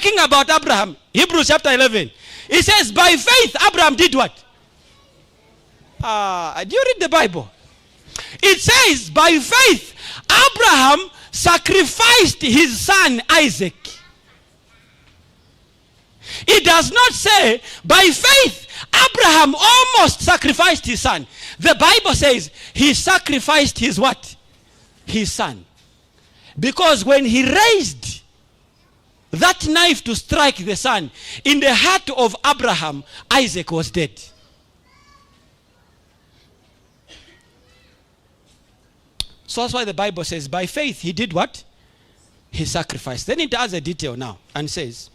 talking about Abraham. Hebrews chapter 11. It says, by faith, Abraham did what? Do you read the Bible? It says, by faith, Abraham sacrificed his son Isaac. It does not say, by faith, Abraham almost sacrificed his son. The Bible says, he sacrificed his what? His son. Because when he raised that knife to strike the son, in the heart of Abraham, Isaac was dead. So that's why the Bible says, by faith, he did what? He sacrificed. Then it adds a detail now and says,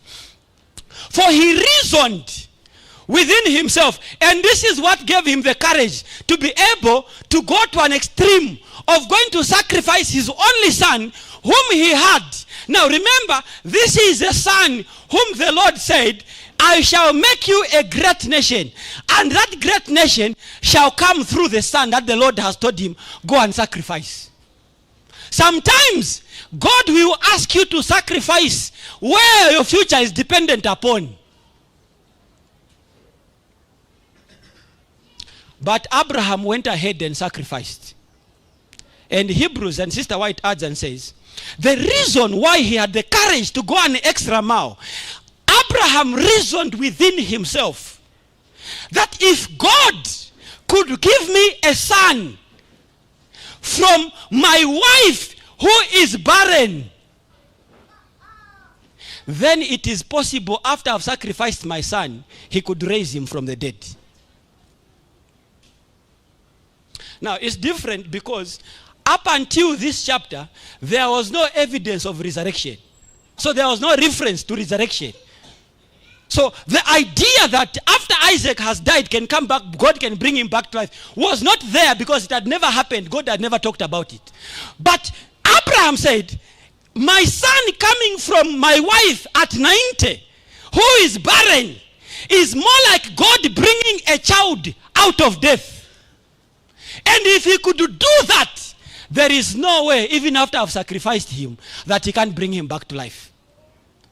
for he reasoned within himself. And this is what gave him the courage to be able to go to an extreme of going to sacrifice his only son whom he had. Now remember, this is a son whom the Lord said, I shall make you a great nation. And that great nation shall come through the son that the Lord has told him, go and sacrifice. Sometimes God will ask you to sacrifice where your future is dependent upon. But Abraham went ahead and sacrificed. And Hebrews and Sister White adds and says, the reason why he had the courage to go an extra mile, Abraham reasoned within himself that if God could give me a son from my wife who is barren, then it is possible after I've sacrificed my son, he could raise him from the dead. Now it's different because up until this chapter, there was no evidence of resurrection. So there was no reference to resurrection. So the idea that after Isaac has died, can come back, God can bring him back to life, was not there because it had never happened. God had never talked about it. But Abraham said, my son coming from my wife at 90, who is barren, is more like God bringing a child out of death. And if he could do that, there is no way, even after I've sacrificed him, that he can bring him back to life.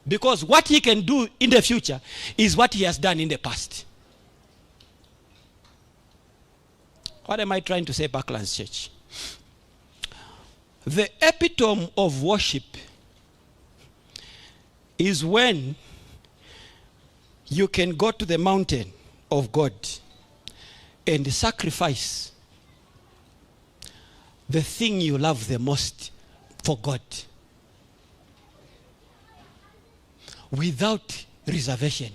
Because what he can do in the future is what he has done in the past. What am I trying to say, Parklands Church? The epitome of worship is when you can go to the mountain of God and sacrifice the thing you love the most for God without reservation.